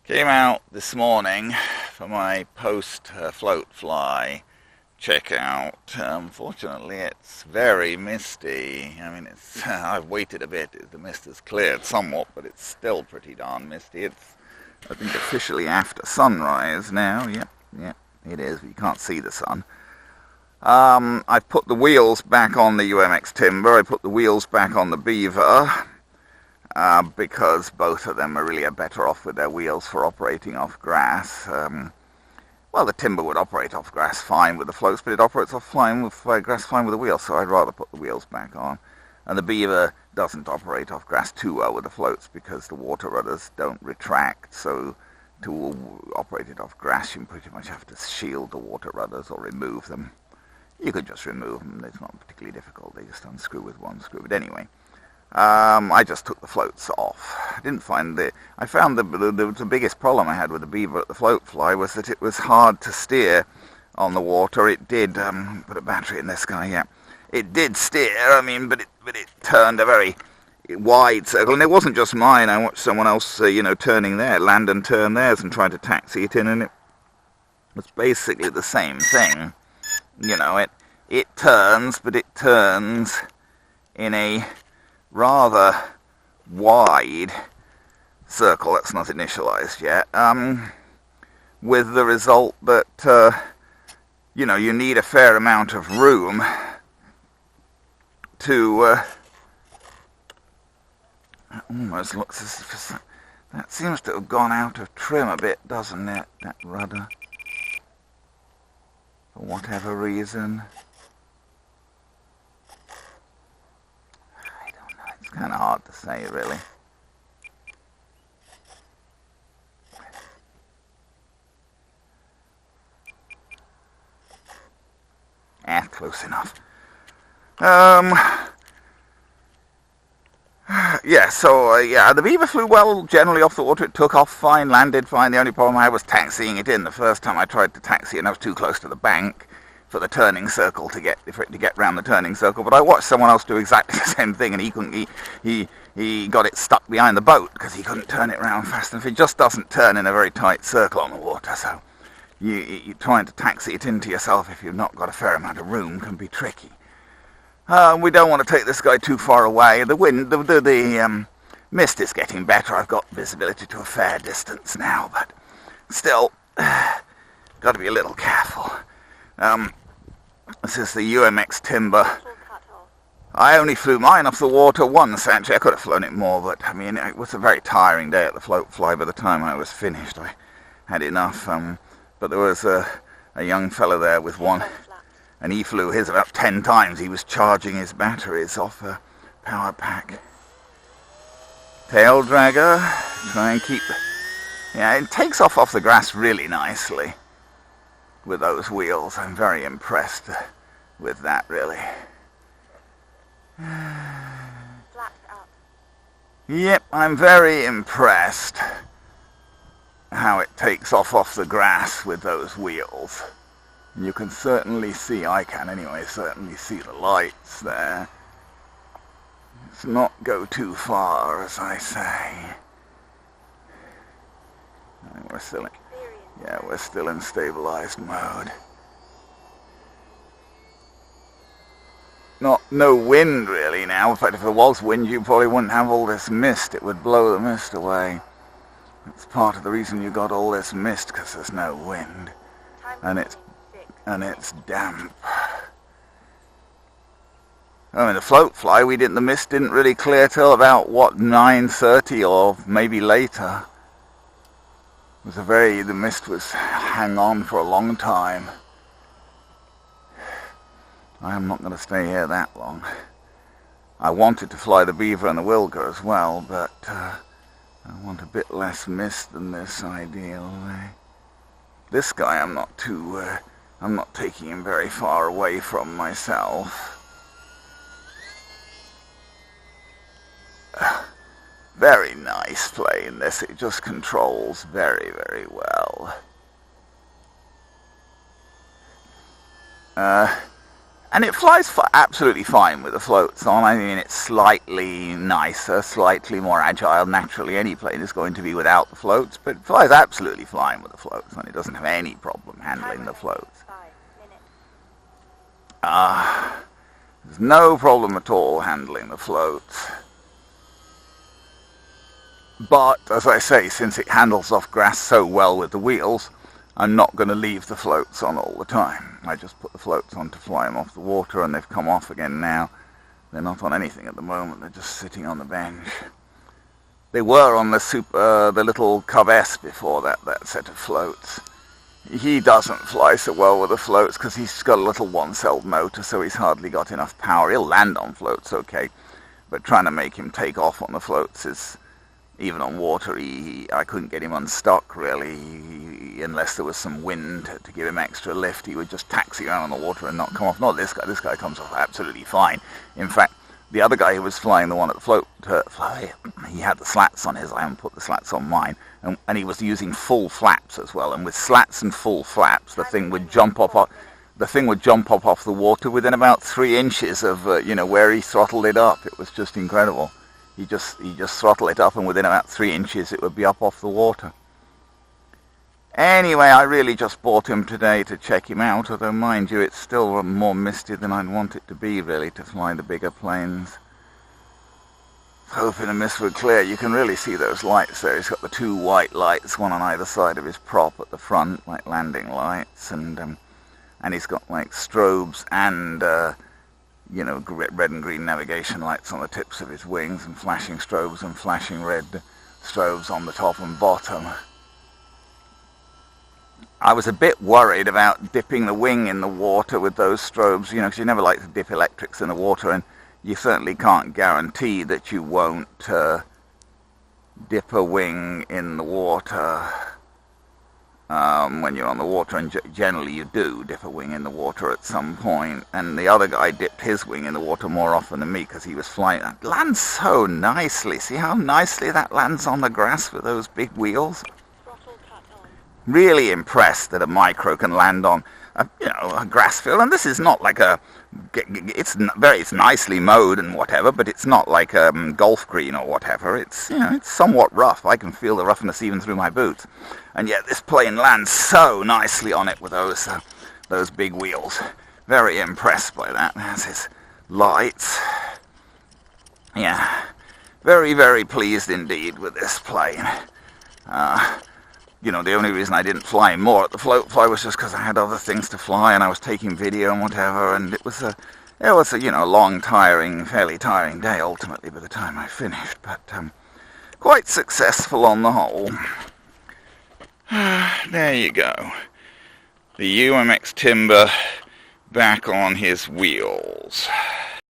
Came out this morning for my post float fly checkout. Unfortunately, it's very misty. I mean, I've waited a bit. The mist has cleared somewhat, but it's still pretty darn misty. It's, I think, officially after sunrise now. Yep, it is. You can't see the sun. I've put the wheels back on the UMX Timber. I put the wheels back on the Beaver. Because both of them are really better off with their wheels for operating off grass. Well, the Timber would operate off grass fine with the floats, but it operates off grass fine with the wheels, so I'd rather put the wheels back on. And the Beaver doesn't operate off grass too well with the floats because the water rudders don't retract, so to operate it off grass you pretty much have to shield the water rudders or remove them. You could just remove them, it's not particularly difficult, they just unscrew with one screw, but anyway. I just took the floats off. I found the biggest problem I had with the Beaver at the float fly was that it was hard to steer on the water. It did, put a battery in this guy, yeah. It did steer, I mean, but it turned a very wide circle, and it wasn't just mine. I watched someone else, turning there, land and turn theirs and trying to taxi it in, and it was basically the same thing. It turns, but it turns in a rather wide circle that's not initialized yet, with the result that you need a fair amount of room to almost looks as if that seems to have gone out of trim a bit, doesn't it, that rudder, for whatever reason. It's kind of hard to say, really. Close enough. The Beaver flew well generally off the water. It took off fine, landed fine. The only problem I had was taxiing it in. The first time I tried to taxi it, and I was too close to the bank for the turning circle for it to get round the turning circle. But I watched someone else do exactly the same thing, and he got it stuck behind the boat because he couldn't turn it round fast enough. It just doesn't turn in a very tight circle on the water, so you trying to taxi it into yourself if you've not got a fair amount of room can be tricky. We don't want to take this guy too far away. The mist is getting better. I've got visibility to a fair distance now, but still, got to be a little careful. This is the UMX Timber. I only flew mine off the water once, actually. I could have flown it more, but I mean, it was a very tiring day at the float fly. By the time I was finished, I had enough. But there was a young fellow there with one, and he flew his about 10 times. He was charging his batteries off a power pack. Tail dragger, try and keep... Yeah, it takes off the grass really nicely with those wheels. I'm very impressed with that, really. Flat up. Yep, I'm very impressed how it takes off the grass with those wheels. You can certainly see, I can anyway, certainly see the lights there. Let's not go too far, as I say. We're still in stabilized mode. No wind really now. In fact, if there was wind, you probably wouldn't have all this mist. It would blow the mist away. That's part of the reason you got all this mist, because there's no wind, and it's damp. I mean, the float fly, the mist didn't really clear till about 9:30 or maybe later. The mist was hang on for a long time. I am not going to stay here that long. I wanted to fly the Beaver and the Wilga as well, but I want a bit less mist than this, ideally. This guy I'm not taking him very far away from myself. Very nice plane, this. It just controls very, very well. And it flies absolutely fine with the floats on. I mean, it's slightly nicer, slightly more agile. Naturally, any plane is going to be without the floats, but it flies absolutely fine with the floats, and it doesn't have any problem handling the floats. 5 minutes. There's no problem at all handling the floats. But, as I say, since it handles off grass so well with the wheels, I'm not going to leave the floats on all the time. I just put the floats on to fly them off the water, and they've come off again now. They're not on anything at the moment, they're just sitting on the bench. They were on the little Cub S before that set of floats. He doesn't fly so well with the floats because he's got a little one-celled motor, so he's hardly got enough power. He'll land on floats okay, but trying to make him take off on the floats is... Even on water, I couldn't get him unstuck, really, unless there was some wind to give him extra lift. He would just taxi around on the water and not come off. Not this guy. This guy comes off absolutely fine. In fact, the other guy who was flying the one at the float, he had the slats on his. I haven't put the slats on mine. And he was using full flaps as well. And with slats and full flaps, the thing would jump up off the water within about 3 inches of, where he throttled it up. It was just incredible. He just throttle it up, and within about 3 inches it would be up off the water. Anyway, I really just bought him today to check him out, although mind you, it's still more misty than I'd want it to be, really, to fly the bigger planes. Hoping the mist would clear. You can really see those lights there. He's got the 2 white lights, one on either side of his prop at the front, like landing lights, and he's got like strobes and red and green navigation lights on the tips of his wings, and flashing strobes and flashing red strobes on the top and bottom. I was a bit worried about dipping the wing in the water with those strobes, because you never like to dip electrics in the water, and you certainly can't guarantee that you won't dip a wing in the water when you're on the water, and generally you do dip a wing in the water at some point. And the other guy dipped his wing in the water more often than me because he was flying. It lands so nicely. See how nicely that lands on the grass with those big wheels? Really impressed that a micro can land on a grass field. And this is not like it's nicely mowed and whatever, but it's not like a golf green or whatever. It's it's somewhat rough. I can feel the roughness even through my boots. And yet this plane lands so nicely on it with those big wheels. Very impressed by that. There's his lights. Yeah, very, very pleased indeed with this plane. The only reason I didn't fly more at the float fly was just because I had other things to fly, and I was taking video and whatever, and it was a long, fairly tiring day ultimately by the time I finished, but quite successful on the whole. There you go. The UMX Timber back on his wheels.